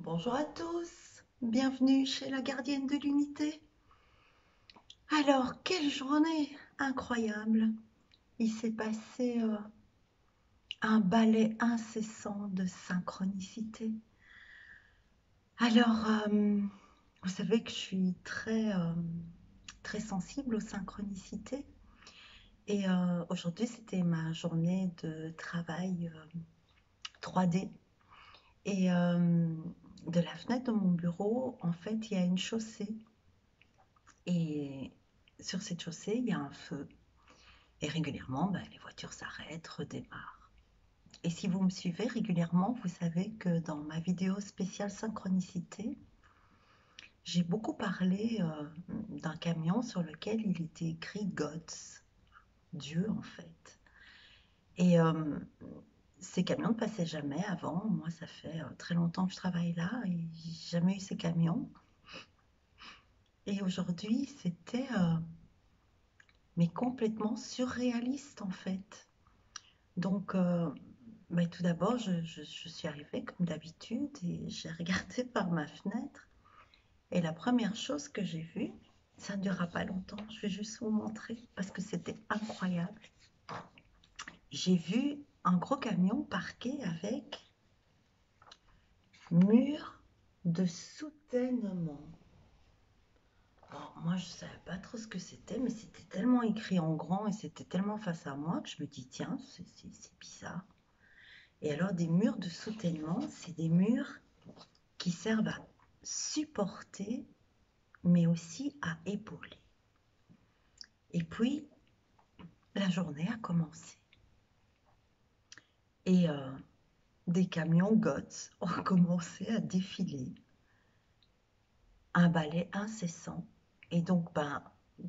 Bonjour à tous, bienvenue chez la gardienne de l'unité. Alors, quelle journée incroyable! Il s'est passé un ballet incessant de synchronicité. Alors, vous savez que je suis très sensible aux synchronicités. Et aujourd'hui, c'était ma journée de travail 3D. Et de la fenêtre de mon bureau, en fait, il y a une chaussée. Et sur cette chaussée, il y a un feu. Et régulièrement, les voitures s'arrêtent, redémarrent. Et si vous me suivez régulièrement, vous savez que dans ma vidéo spéciale synchronicité, j'ai beaucoup parlé d'un camion sur lequel il était écrit Gods, Dieu en fait. Et ces camions ne passaient jamais avant. Moi, ça fait très longtemps que je travaille là et j'ai jamais eu ces camions. Et aujourd'hui, c'était mais complètement surréaliste en fait. Donc, tout d'abord, je suis arrivée comme d'habitude et j'ai regardé par ma fenêtre. Et la première chose que j'ai vue, ça ne durera pas longtemps, je vais juste vous montrer parce que c'était incroyable. J'ai vu un gros camion parqué avec mur de soutènement. Alors, moi, je ne savais pas trop ce que c'était, mais c'était tellement écrit en grand et c'était tellement face à moi que je me dis, tiens, c'est bizarre. Et alors, des murs de soutènement, c'est des murs qui servent à supporter, mais aussi à épauler. Et puis, la journée a commencé. Et des camions GOTS ont commencé à défiler. Un balai incessant. Et donc,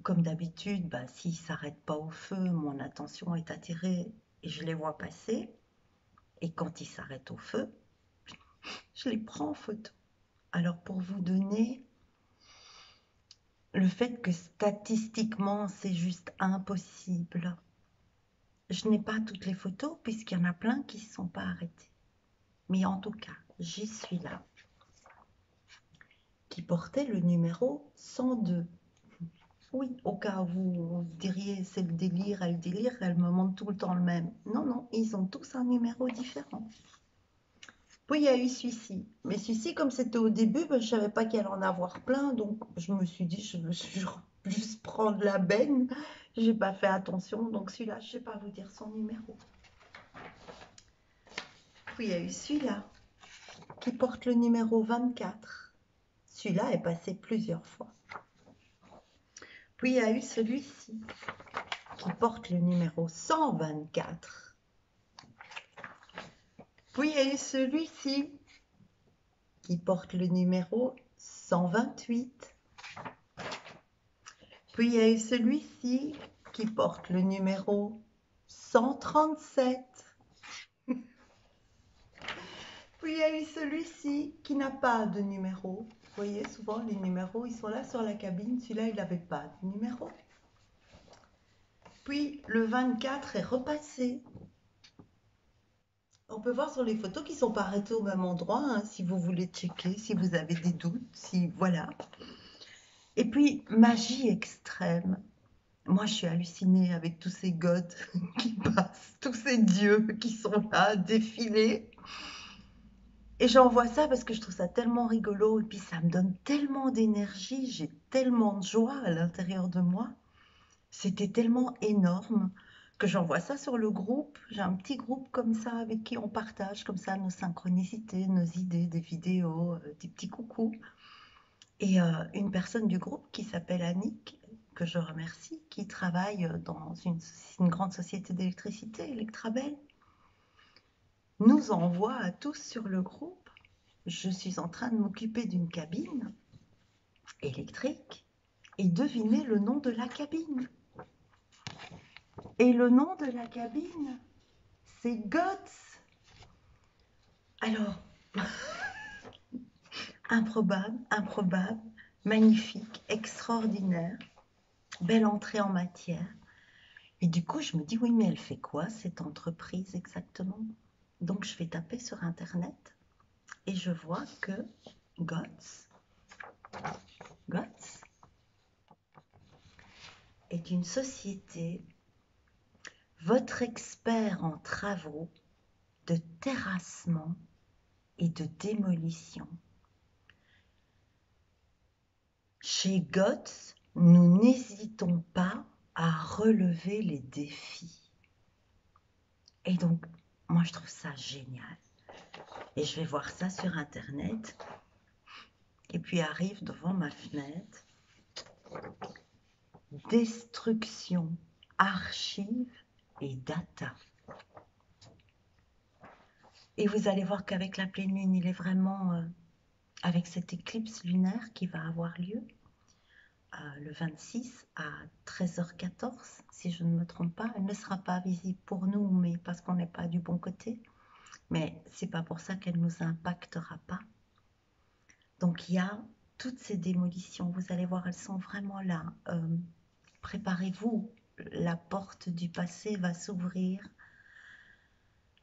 comme d'habitude, s'ils ne s'arrêtent pas au feu, mon attention est attirée et je les vois passer. Et quand ils s'arrêtent au feu, je les prends en photo. Alors, pour vous donner le fait que statistiquement, c'est juste impossible. Je n'ai pas toutes les photos puisqu'il y en a plein qui ne se sont pas arrêtés. Mais en tout cas, j'y suis là. Qui portait le numéro 102. Oui, au cas où vous diriez c'est le délire, elle me montre tout le temps le même. Non, non, ils ont tous un numéro différent. Puis il y a eu celui-ci. Mais celui-ci, comme c'était au début, je ne savais pas qu'il allait en avoir plein. Donc je me suis dit, je veux juste prendre la benne. Je n'ai pas fait attention. Donc celui-là, je ne sais pas vous dire son numéro. Puis il y a eu celui-là, qui porte le numéro 24. Celui-là est passé plusieurs fois. Puis il y a eu celui-ci, qui porte le numéro 124. Puis il y a eu celui-ci, qui porte le numéro 128. Puis il y a eu celui-ci qui porte le numéro 137. Puis il y a eu celui-ci qui n'a pas de numéro. Vous voyez, souvent les numéros, ils sont là sur la cabine. Celui-là, il n'avait pas de numéro. Puis le 24 est repassé. On peut voir sur les photos qu'ils ne sont pas arrêtés au même endroit, hein, si vous voulez checker, si vous avez des doutes, si voilà. Et puis, magie extrême. Moi, je suis hallucinée avec tous ces gods qui passent, tous ces dieux qui sont là, défilés. Et j'envoie ça parce que je trouve ça tellement rigolo et puis ça me donne tellement d'énergie, j'ai tellement de joie à l'intérieur de moi. C'était tellement énorme que j'envoie ça sur le groupe. J'ai un petit groupe comme ça avec qui on partage comme ça nos synchronicités, nos idées, des vidéos, des petits coucous. Et une personne du groupe qui s'appelle Annick, que je remercie, qui travaille dans une grande société d'électricité, Electrabel, nous envoie à tous sur le groupe. Je suis en train de m'occuper d'une cabine électrique et devinez le nom de la cabine. Et le nom de la cabine, c'est GOTS. Alors, improbable, magnifique, extraordinaire, belle entrée en matière. Et du coup, je me dis, oui, mais elle fait quoi cette entreprise exactement? Donc, je vais taper sur Internet et je vois que GOTS est une société, votre expert en travaux de terrassement et de démolition. Chez GOTS, nous n'hésitons pas à relever les défis. Et donc, moi, je trouve ça génial. Et je vais voir ça sur Internet. Et puis arrive devant ma fenêtre, destruction, archives et data. Et vous allez voir qu'avec la pleine lune, il est vraiment avec cette éclipse lunaire qui va avoir lieu le 26 à 13h14, si je ne me trompe pas. Elle ne sera pas visible pour nous, mais parce qu'on n'est pas du bon côté. Mais c'est pas pour ça qu'elle ne nous impactera pas. Donc il y a toutes ces démolitions, vous allez voir, elles sont vraiment là. Préparez-vous, la porte du passé va s'ouvrir.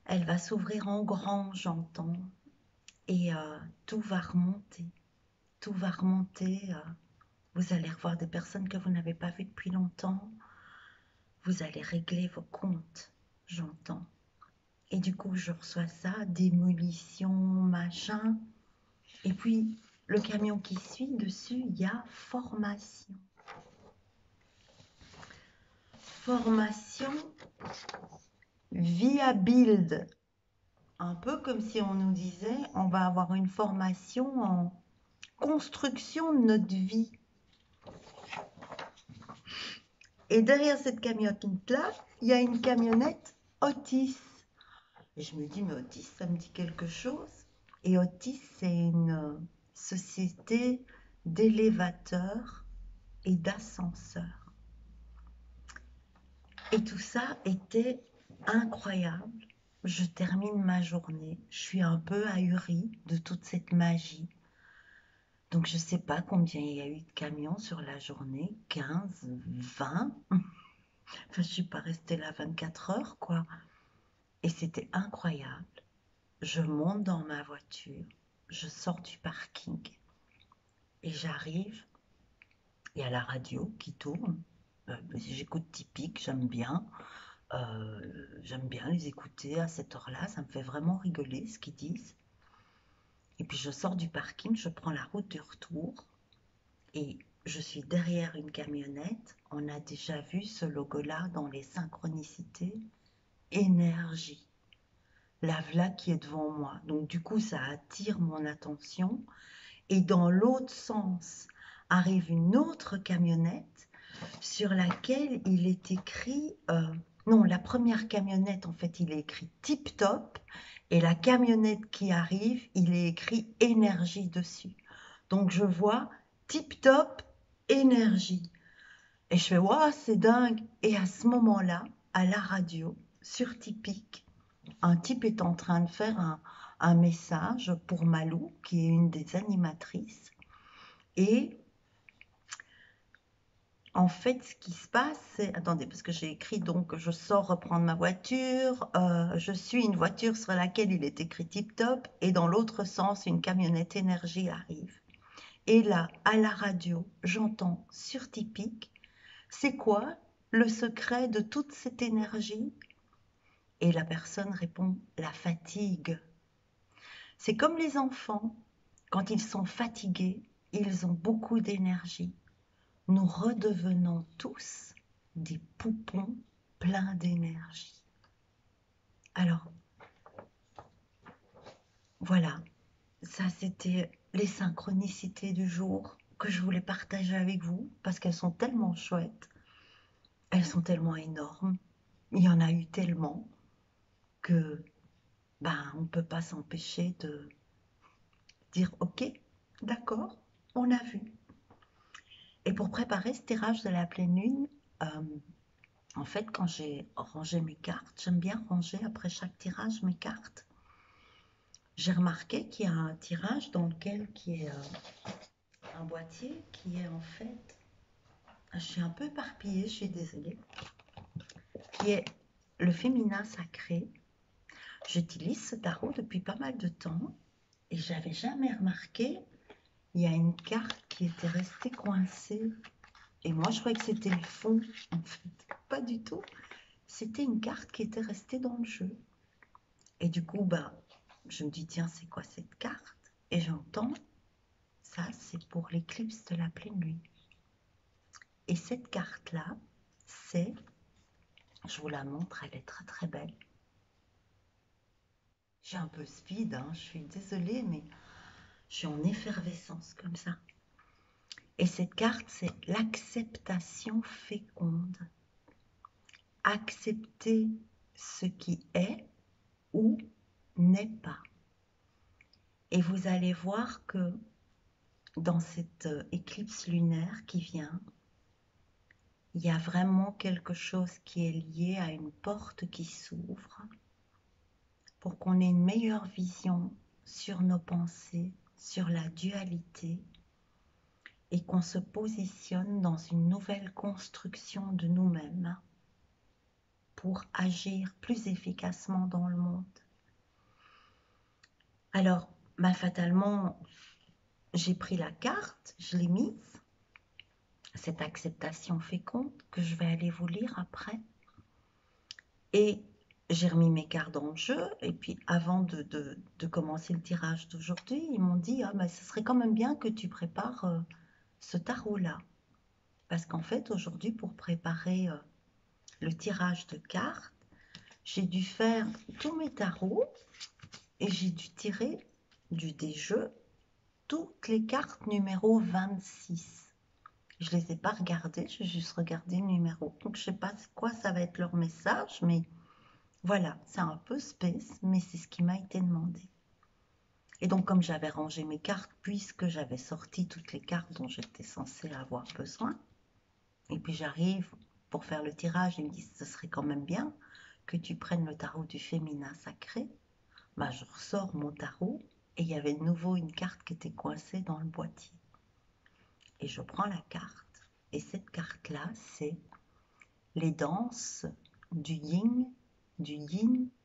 Elle va s'ouvrir en grand, j'entends. Et tout va remonter. Tout va remonter. Vous allez revoir des personnes que vous n'avez pas vues depuis longtemps. Vous allez régler vos comptes, j'entends. Et du coup, je reçois ça, démolition, machin. Et puis, le camion qui suit, dessus, il y a formation. Formation via build. Un peu comme si on nous disait, on va avoir une formation en construction de notre vie. Et derrière cette camionnette-là, il y a une camionnette Otis. Et je me dis, mais Otis, ça me dit quelque chose. Et Otis, c'est une société d'élévateurs et d'ascenseurs. Et tout ça était incroyable. Je termine ma journée, je suis un peu ahurie de toute cette magie. Donc je ne sais pas combien il y a eu de camions sur la journée, 15, 20. Enfin, je ne suis pas restée là 24 heures, quoi. Et c'était incroyable. Je monte dans ma voiture, je sors du parking et j'arrive. Il y a la radio qui tourne. J'écoute Typique, j'aime bien. J'aime bien les écouter à cette heure-là. Ça me fait vraiment rigoler ce qu'ils disent. Et puis je sors du parking, je prends la route du retour et je suis derrière une camionnette. On a déjà vu ce logo-là dans les synchronicités. Énergie. La v'là qui est devant moi. Donc du coup, ça attire mon attention. Et dans l'autre sens arrive une autre camionnette sur laquelle il est écrit... non, la première camionnette, en fait, il est écrit Tip Top. Et la camionnette qui arrive, il est écrit énergie dessus. Donc je vois Tip Top énergie. Et je fais, waouh, c'est dingue. Et à ce moment-là, à la radio, sur Typique, un type est en train de faire un message pour Malou, qui est une des animatrices. Et en fait, ce qui se passe, c'est... Attendez, parce que j'ai écrit, donc, je sors reprendre ma voiture. Je suis une voiture sur laquelle il est écrit tip-top. Et dans l'autre sens, une camionnette énergie arrive. Et là, à la radio, j'entends sur Typique, c'est quoi le secret de toute cette énergie? Et la personne répond, la fatigue. C'est comme les enfants, quand ils sont fatigués, ils ont beaucoup d'énergie. Nous redevenons tous des poupons pleins d'énergie. Alors, voilà, ça c'était les synchronicités du jour que je voulais partager avec vous parce qu'elles sont tellement chouettes, elles sont tellement énormes, il y en a eu tellement que on ne peut pas s'empêcher de dire ok, d'accord, on a vu. Et pour préparer ce tirage de la pleine lune, en fait, quand j'ai rangé mes cartes, j'aime bien ranger après chaque tirage mes cartes. J'ai remarqué qu'il y a un tirage dans lequel qui est un boîtier qui est en fait, je suis un peu éparpillée, je suis désolée, qui est le féminin sacré. J'utilise ce tarot depuis pas mal de temps Et j'avais jamais remarqué, il y a une carte qui était restée coincée. Et moi, je croyais que c'était le fond, en fait. Pas du tout. C'était une carte qui était restée dans le jeu. Et du coup, bah, je me dis, tiens, c'est quoi cette carte? Et j'entends, ça, c'est pour l'éclipse de la pleine lune. Et cette carte-là, c'est, je vous la montre, elle est très très belle. J'ai un peu speed, hein, je suis désolée, mais je suis en effervescence comme ça. Et cette carte, c'est l'acceptation féconde. Accepter ce qui est ou n'est pas. Et vous allez voir que dans cette éclipse lunaire qui vient, il y a vraiment quelque chose qui est lié à une porte qui s'ouvre pour qu'on ait une meilleure vision sur nos pensées, sur la dualité et qu'on se positionne dans une nouvelle construction de nous-mêmes pour agir plus efficacement dans le monde. Alors, bah, fatalement, j'ai pris la carte, je l'ai mise, cette acceptation féconde que je vais aller vous lire après. Et j'ai remis mes cartes dans le jeu. Et puis, avant de commencer le tirage d'aujourd'hui, ils m'ont dit, ah, bah, ce serait quand même bien que tu prépares ce tarot-là. Parce qu'en fait, aujourd'hui, pour préparer le tirage de cartes, j'ai dû faire tous mes tarots et j'ai dû tirer des jeux toutes les cartes numéro 26. Je ne les ai pas regardées, j'ai juste regardé le numéro. Donc, je ne sais pas quoi ça va être leur message, mais voilà, c'est un peu space, mais c'est ce qui m'a été demandé. Et donc, comme j'avais rangé mes cartes, puisque j'avais sorti toutes les cartes dont j'étais censée avoir besoin, et puis j'arrive pour faire le tirage, ils me disent, ce serait quand même bien que tu prennes le tarot du féminin sacré. Bah, je ressors mon tarot, et il y avait de nouveau une carte qui était coincée dans le boîtier. Et je prends la carte, et cette carte-là, c'est les danses du yin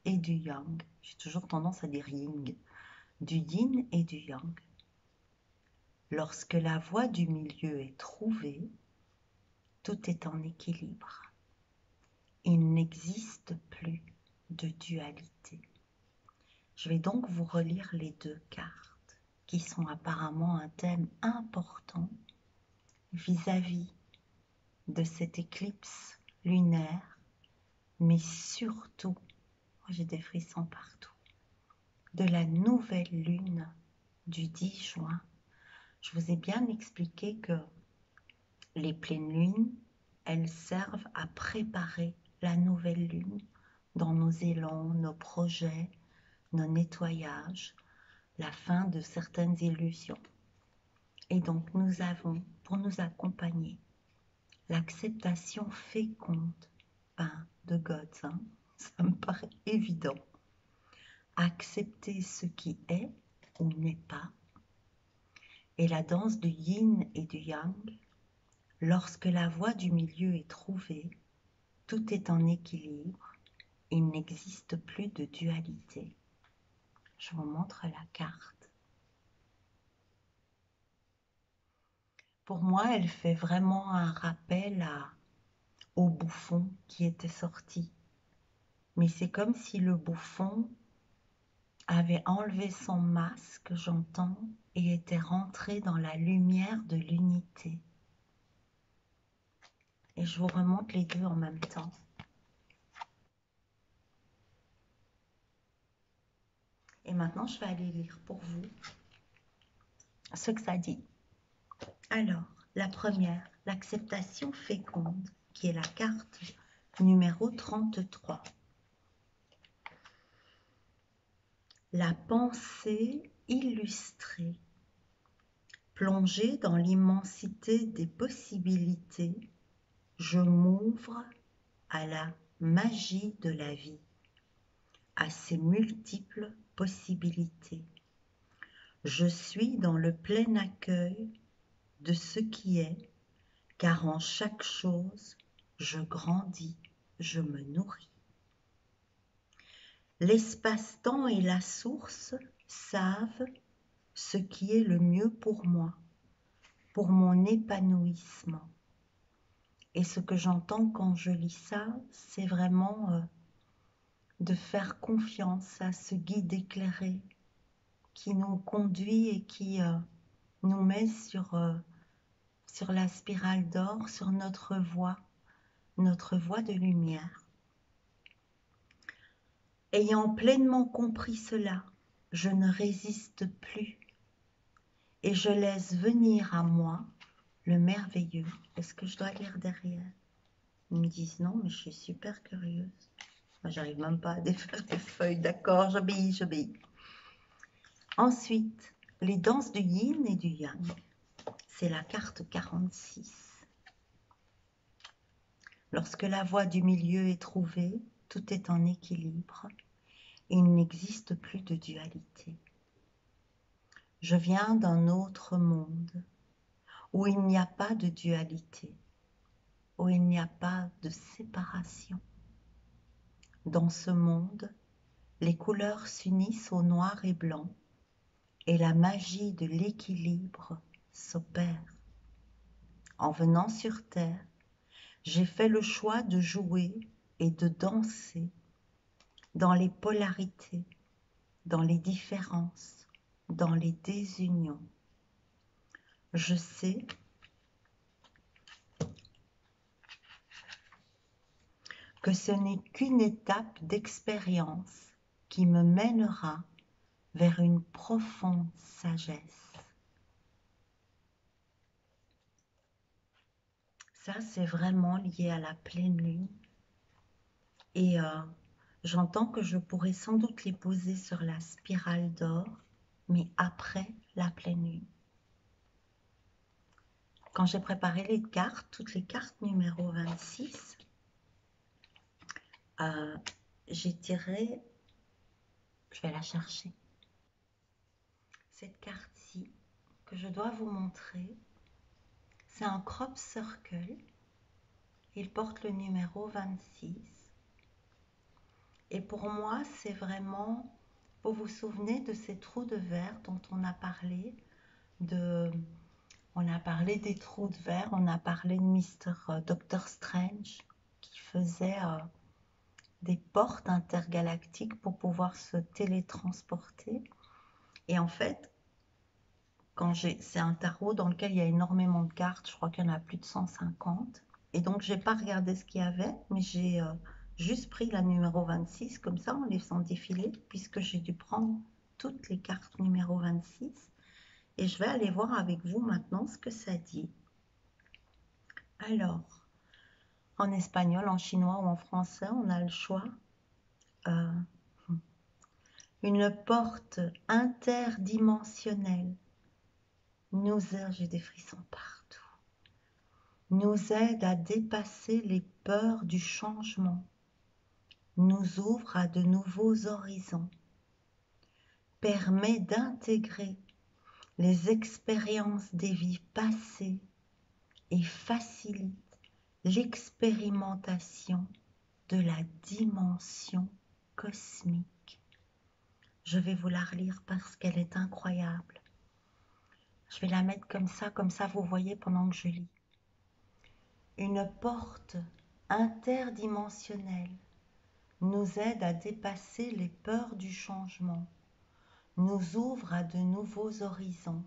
et du yang. J'ai toujours tendance à dire yin. Du yin et du yang. Lorsque la voie du milieu est trouvée, tout est en équilibre. Il n'existe plus de dualité. Je vais donc vous relire les deux cartes, qui sont apparemment un thème important vis-à-vis de cette éclipse lunaire, mais surtout, j'ai des frissons partout, de la nouvelle lune du 10 juin. Je vous ai bien expliqué que les pleines lunes, elles servent à préparer la nouvelle lune dans nos élans, nos projets, nos nettoyages, la fin de certaines illusions. Et donc nous avons, pour nous accompagner, l'acceptation féconde de God, hein, ça me paraît évident. Accepter ce qui est ou n'est pas. Et la danse du yin et du yang, lorsque la voie du milieu est trouvée, tout est en équilibre, il n'existe plus de dualité. Je vous montre la carte. Pour moi, elle fait vraiment un rappel au bouffon qui était sorti. Mais c'est comme si le bouffon avait enlevé son masque, j'entends, et était rentré dans la lumière de l'unité. Et je vous remonte les deux en même temps. Et maintenant, je vais aller lire pour vous ce que ça dit. Alors, la première, l'acceptation féconde, qui est la carte numéro 33. La pensée illustrée, plongée dans l'immensité des possibilités, je m'ouvre à la magie de la vie, à ses multiples possibilités. Je suis dans le plein accueil de ce qui est, car en chaque chose, je grandis, je me nourris. L'espace-temps et la source savent ce qui est le mieux pour moi, pour mon épanouissement. Et ce que j'entends quand je lis ça, c'est vraiment de faire confiance à ce guide éclairé qui nous conduit et qui nous met sur la spirale d'or, sur notre voie de lumière. Ayant pleinement compris cela, je ne résiste plus et je laisse venir à moi le merveilleux. Est-ce que je dois lire derrière? Ils me disent non, mais je suis super curieuse. Moi, j'arrive même pas à défaire des feuilles. D'accord, j'obéis, j'obéis. Ensuite, les danses du yin et du yang. C'est la carte 46. Lorsque la voie du milieu est trouvée, tout est en équilibre et il n'existe plus de dualité. Je viens d'un autre monde où il n'y a pas de dualité, où il n'y a pas de séparation. Dans ce monde, les couleurs s'unissent au noir et blanc et la magie de l'équilibre s'opère. En venant sur Terre, j'ai fait le choix de jouer et de danser dans les polarités, dans les différences, dans les désunions. Je sais que ce n'est qu'une étape d'expérience qui me mènera vers une profonde sagesse. Ça, c'est vraiment lié à la pleine lune. Et j'entends que je pourrais sans doute les poser sur la spirale d'or, mais après la pleine lune. Quand j'ai préparé les cartes, toutes les cartes numéro 26, j'ai tiré, je vais la chercher, cette carte-ci que je dois vous montrer. C'est un crop circle, il porte le numéro 26. Et pour moi, c'est vraiment, vous vous souvenez de ces trous de verre dont on a parlé, on a parlé des trous de verre, on a parlé de Dr. Strange qui faisait des portes intergalactiques pour pouvoir se télétransporter. Et en fait, c'est un tarot dans lequel il y a énormément de cartes, je crois qu'il y en a plus de 150. Et donc, je n'ai pas regardé ce qu'il y avait, mais j'ai juste pris la numéro 26, comme ça, en laissant défiler, puisque j'ai dû prendre toutes les cartes numéro 26. Et je vais aller voir avec vous maintenant ce que ça dit. Alors, en espagnol, en chinois ou en français, on a le choix. Une porte interdimensionnelle nous aide, j'ai des frissons partout, nous aide à dépasser les peurs du changement, nous ouvre à de nouveaux horizons, permet d'intégrer les expériences des vies passées et facilite l'expérimentation de la dimension cosmique. Je vais vous la relire parce qu'elle est incroyable. Je vais la mettre comme ça vous voyez pendant que je lis. Une porte interdimensionnelle nous aide à dépasser les peurs du changement, nous ouvre à de nouveaux horizons,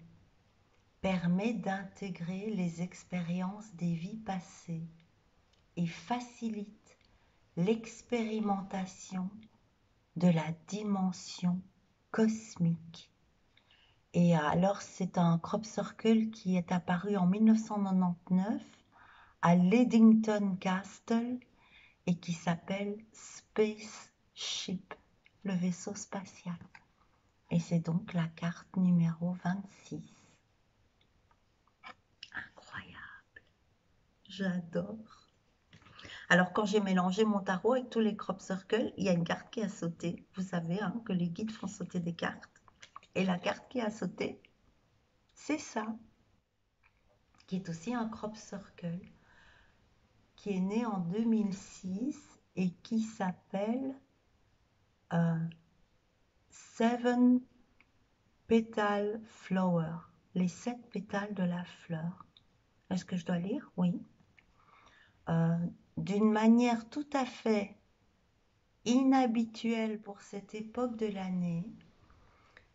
permet d'intégrer les expériences des vies passées et facilite l'expérimentation de la dimension cosmique. Et alors, c'est un crop circle qui est apparu en 1999 à Leadington Castle et qui s'appelle Spaceship, le vaisseau spatial. Et c'est donc la carte numéro 26. Incroyable. J'adore. Alors, quand j'ai mélangé mon tarot avec tous les crop circles, il y a une carte qui a sauté. Vous savez que les guides font sauter des cartes. Et la carte qui a sauté, c'est ça, qui est aussi un crop circle, qui est né en 2006 et qui s'appelle Seven Pétale flower, les 7 pétales de la fleur. Est-ce que je dois lire? Oui. D'une manière tout à fait inhabituelle pour cette époque de l'année,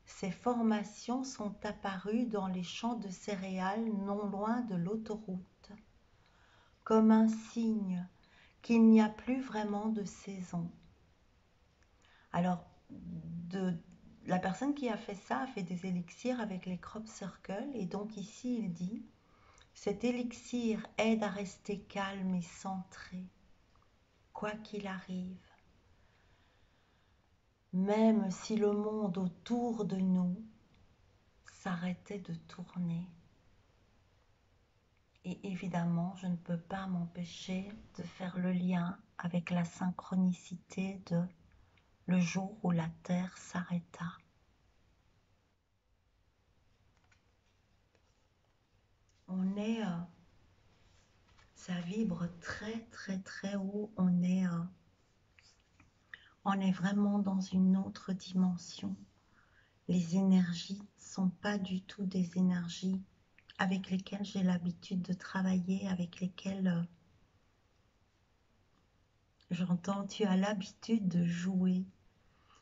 ces formations sont apparues dans les champs de céréales non loin de l'autoroute, comme un signe qu'il n'y a plus vraiment de saison. Alors, la personne qui a fait ça a fait des élixirs avec les crop circles, et donc ici il dit: cet élixir aide à rester calme et centré, quoi qu'il arrive. Même si le monde autour de nous s'arrêtait de tourner. Et évidemment, je ne peux pas m'empêcher de faire le lien avec la synchronicité de le jour où la Terre s'arrêta. On est, ça vibre très très très haut, on est vraiment dans une autre dimension. Les énergies ne sont pas du tout des énergies avec lesquelles j'ai l'habitude de travailler, avec lesquelles j'entends tu as l'habitude de jouer.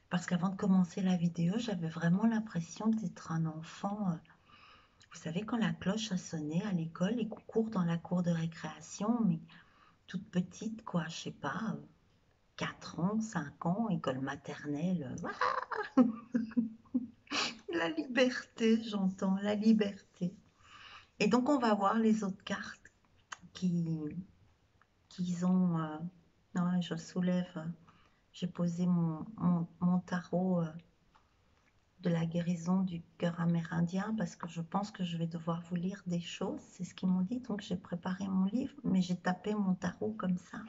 Parce qu'avant de commencer la vidéo, j'avais vraiment l'impression d'être un enfant. Vous savez, quand la cloche a sonné à l'école et qu'on court dans la cour de récréation, mais toute petite, quoi, je sais pas, 4 ans, 5 ans, école maternelle. La liberté, j'entends, la liberté. Et donc, on va voir les autres cartes qu'ils ont. Non, je soulève. J'ai posé mon tarot de la guérison du cœur amérindien parce que je pense que je vais devoir vous lire des choses. C'est ce qu'ils m'ont dit. Donc, j'ai préparé mon livre, mais j'ai tapé mon tarot comme ça.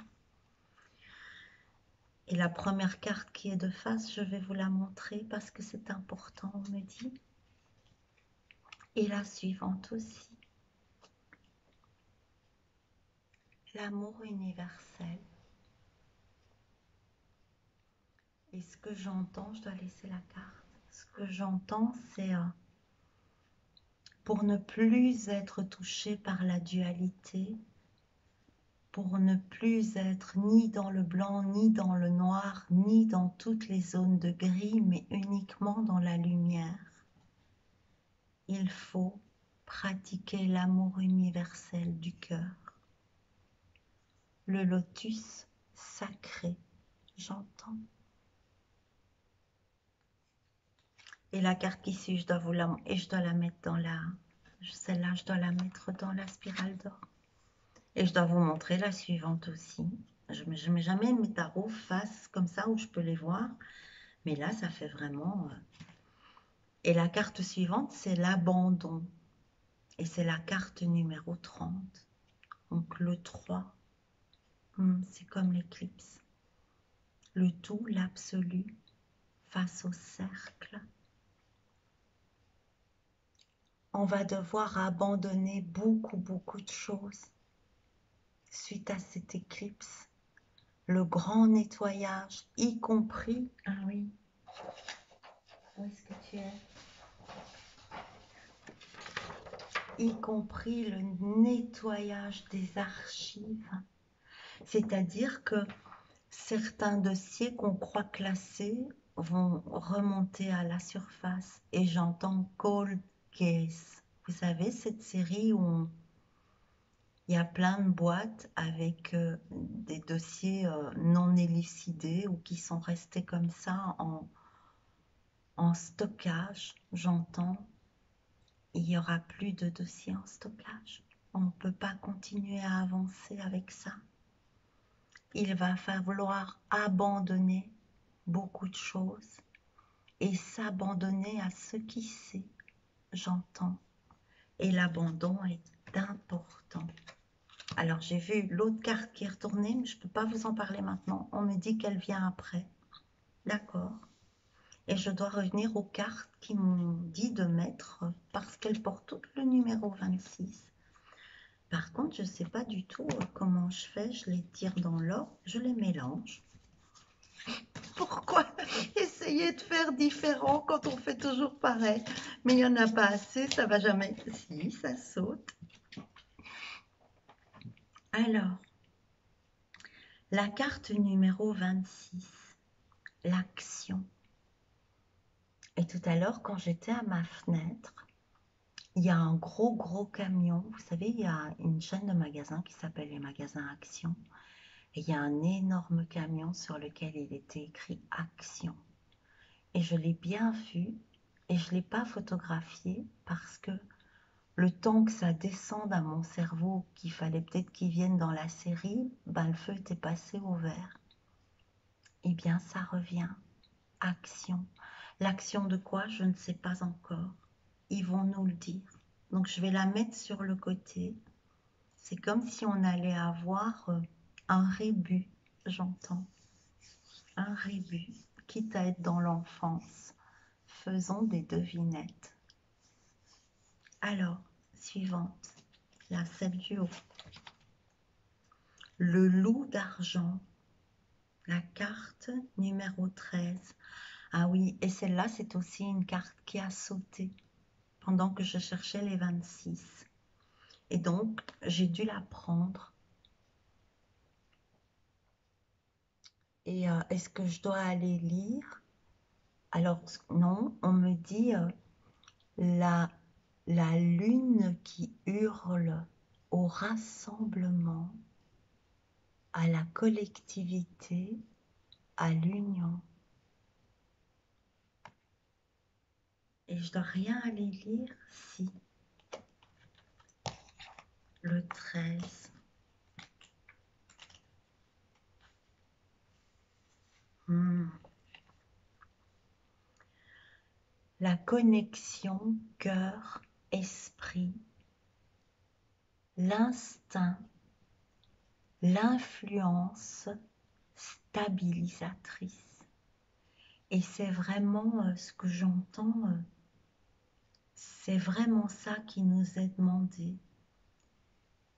Et la première carte qui est de face, je vais vous la montrer parce que c'est important, on me dit. Et la suivante aussi. L'amour universel. Et ce que j'entends, je dois laisser la carte. Ce que j'entends, c'est pour ne plus être touché par la dualité, pour ne plus être ni dans le blanc, ni dans le noir, ni dans toutes les zones de gris, mais uniquement dans la lumière. Il faut pratiquer l'amour universel du cœur. Le lotus sacré, j'entends. Et la carte qui suit, je dois la mettre dans la... Celle-là, je dois la mettre dans la spirale d'or. Et je dois vous montrer la suivante aussi. Je ne mets jamais mes tarots face comme ça où je peux les voir. Mais là, ça fait vraiment... Et la carte suivante, c'est l'abandon. Et c'est la carte numéro 30. Donc le 3, c'est comme l'éclipse. Le tout, l'absolu, face au cercle. On va devoir abandonner beaucoup, beaucoup de choses suite à cette éclipse. Le grand nettoyage, y compris... Ah oui. Où est-ce que tu es? Y compris le nettoyage des archives. C'est-à-dire que certains dossiers qu'on croit classés vont remonter à la surface. Et j'entends Cold Case. Vous savez, cette série où il y a plein de boîtes avec des dossiers non élucidés ou qui sont restés comme ça en stockage, j'entends. Il n'y aura plus de dossiers en stockage. On ne peut pas continuer à avancer avec ça. Il va falloir abandonner beaucoup de choses et s'abandonner à ce qui sait, j'entends. Et l'abandon est important. Alors j'ai vu l'autre carte qui est retournée, mais je ne peux pas vous en parler maintenant. On me dit qu'elle vient après. D'accord. Et je dois revenir aux cartes qui m'ont dit de mettre parce qu'elles portent toutes le numéro 26. Par contre, je ne sais pas du tout comment je fais. Je les tire dans l'ordre, je les mélange. Pourquoi? Et essayer de faire différent quand on fait toujours pareil. Mais il n'y en a pas assez, ça va jamais. Si, ça saute. Alors, la carte numéro 26, l'action. Et tout à l'heure, quand j'étais à ma fenêtre, il y a un gros camion. Vous savez, il y a une chaîne de magasins qui s'appelle les magasins Action. Et il y a un énorme camion sur lequel il était écrit Action. Et je l'ai bien vu et je ne l'ai pas photographié parce que le temps que ça descende à mon cerveau, qu'il fallait peut-être qu'il vienne dans la série, ben le feu était passé au vert. Eh bien, ça revient. Action. L'action de quoi? Je ne sais pas encore. Ils vont nous le dire. Donc, je vais la mettre sur le côté. C'est comme si on allait avoir un rébut, j'entends. Un rébut, quitte à être dans l'enfance. Faisons des devinettes. Alors, suivante, la celle du haut. Le loup d'argent, la carte numéro 13. Ah oui, et celle-là, c'est aussi une carte qui a sauté pendant que je cherchais les 26. Et donc, j'ai dû la prendre. Et est-ce que je dois aller lire? Alors, non, on me dit la, la lune qui hurle au rassemblement, à la collectivité, à l'union. Et je dois rien aller lire? Si. Le 13. La connexion cœur-esprit, l'instinct, l'influence stabilisatrice. Et c'est vraiment ce que j'entends, c'est vraiment ça qui nous est demandé.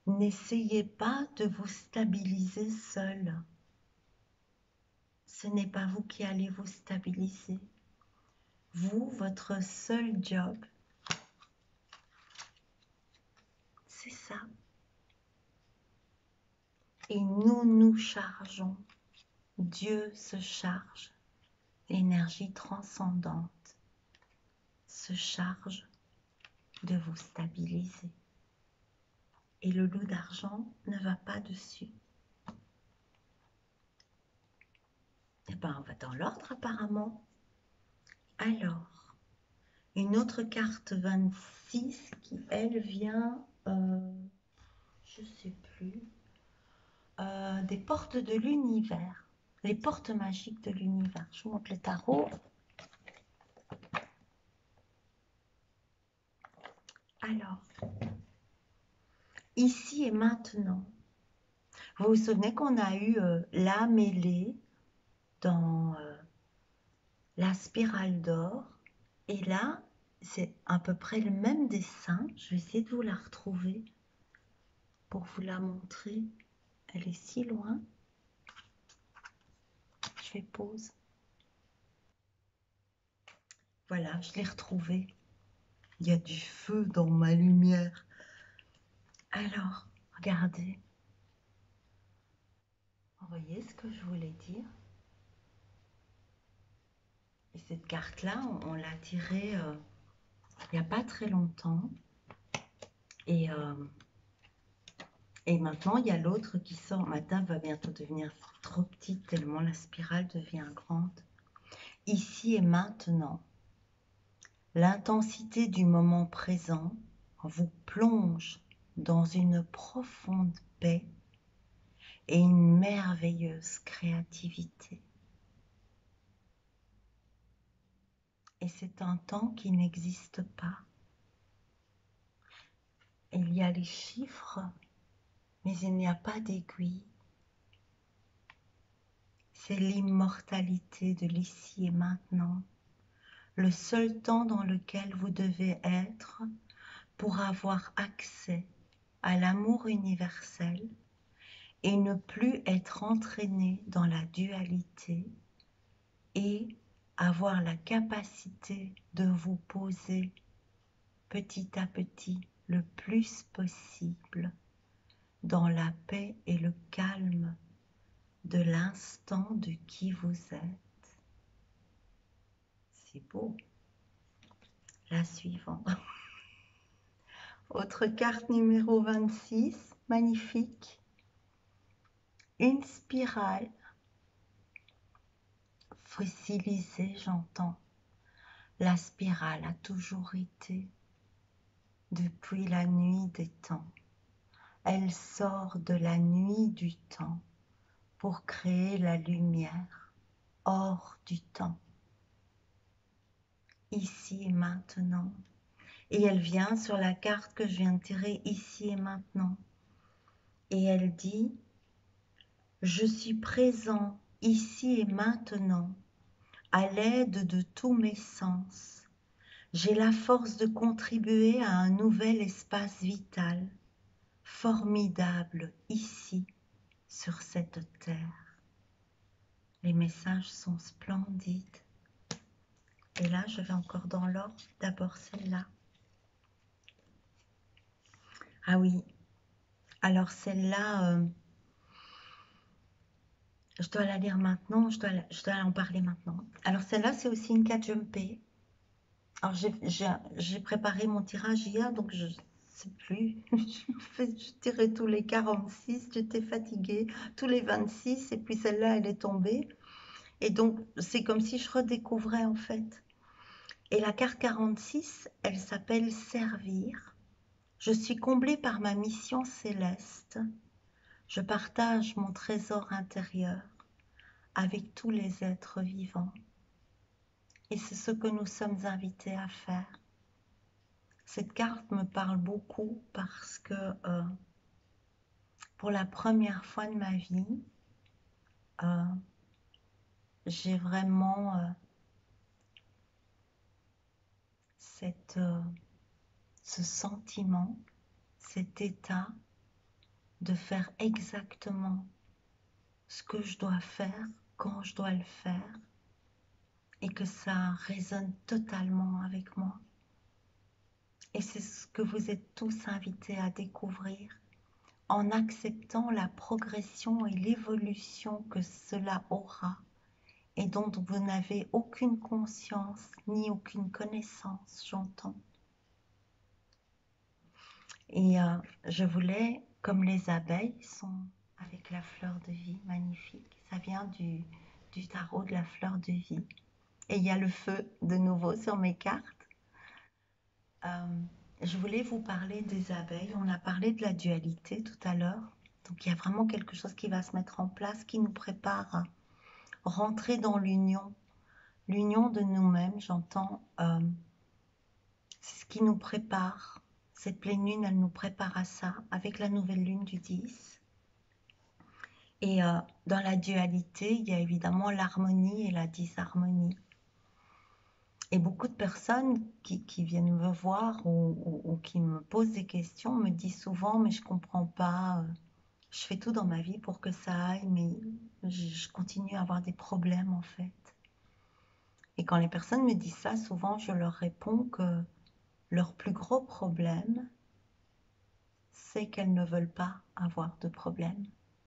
N'essayez pas de vous stabiliser seul. Ce n'est pas vous qui allez vous stabiliser. Vous, votre seul job, c'est ça. Et nous nous chargeons. Dieu se charge. L'énergie transcendante se charge de vous stabiliser. Et le loup d'argent ne va pas dessus. Eh bien, on va dans l'ordre apparemment. Alors, une autre carte 26 qui, elle, vient, je ne sais plus, des portes de l'univers. Les portes magiques de l'univers. Je vous montre le tarot. Alors, ici et maintenant. Vous vous souvenez qu'on a eu la mêlée dans la spirale d'or. Et là, c'est à peu près le même dessin. Je vais essayer de vous la retrouver pour vous la montrer. Elle est si loin. Je fais pause. Voilà, je l'ai retrouvée. Il y a du feu dans ma lumière. Alors, regardez. Vous voyez ce que je voulais dire? Et cette carte-là, on l'a tirée il n'y a pas très longtemps. Et maintenant, il y a l'autre qui sort. Ma table va bientôt devenir trop petite tellement la spirale devient grande. Ici et maintenant, l'intensité du moment présent vous plonge dans une profonde paix et une merveilleuse créativité. Et c'est un temps qui n'existe pas. Il y a les chiffres, mais il n'y a pas d'aiguille. C'est l'immortalité de l'ici et maintenant, le seul temps dans lequel vous devez être pour avoir accès à l'amour universel et ne plus être entraîné dans la dualité et avoir la capacité de vous poser petit à petit, le plus possible, dans la paix et le calme de l'instant de qui vous êtes. C'est beau. La suivante. Autre carte numéro 26, magnifique. Une spirale fossilisée, j'entends. La spirale a toujours été depuis la nuit des temps. Elle sort de la nuit du temps pour créer la lumière hors du temps, ici et maintenant. Et elle vient sur la carte que je viens de tirer ici et maintenant. Et elle dit, je suis présent ici et maintenant à l'aide de tous mes sens. J'ai la force de contribuer à un nouvel espace vital, formidable ici, sur cette terre. Les messages sont splendides. Et là, je vais encore dans l'ordre. D'abord celle-là. Ah oui. Alors celle-là, je dois la lire maintenant, je dois en parler maintenant. Alors celle-là, c'est aussi une 4 jumpée. Alors j'ai préparé mon tirage hier, donc je ne sais plus. Je tirais tous les 46, j'étais fatiguée, tous les 26, et puis celle-là, elle est tombée. Et donc, c'est comme si je redécouvrais en fait. Et la carte 46, elle s'appelle Servir. Je suis comblée par ma mission céleste. Je partage mon trésor intérieur avec tous les êtres vivants. Et c'est ce que nous sommes invités à faire. Cette carte me parle beaucoup parce que pour la première fois de ma vie, euh, j'ai vraiment ce sentiment, cet état de faire exactement ce que je dois faire, quand je dois le faire, et que ça résonne totalement avec moi. Et c'est ce que vous êtes tous invités à découvrir en acceptant la progression et l'évolution que cela aura et dont vous n'avez aucune conscience ni aucune connaissance, j'entends. Et je voulais, comme les abeilles sont avec la fleur de vie, magnifique, ça vient du tarot de la fleur de vie. Et il y a le feu de nouveau sur mes cartes. Je voulais vous parler des abeilles. On a parlé de la dualité tout à l'heure. Donc il y a vraiment quelque chose qui va se mettre en place, qui nous prépare à rentrer dans l'union. L'union de nous-mêmes, j'entends, c'est ce qui nous prépare. Cette pleine lune, elle nous prépare à ça, avec la nouvelle lune du 10. Et dans la dualité, il y a évidemment l'harmonie et la disharmonie. Et beaucoup de personnes qui viennent me voir ou qui me posent des questions me disent souvent, mais je ne comprends pas, je fais tout dans ma vie pour que ça aille, mais je continue à avoir des problèmes en fait. Et quand les personnes me disent ça, souvent je leur réponds que leur plus gros problème, c'est qu'elles ne veulent pas avoir de problème.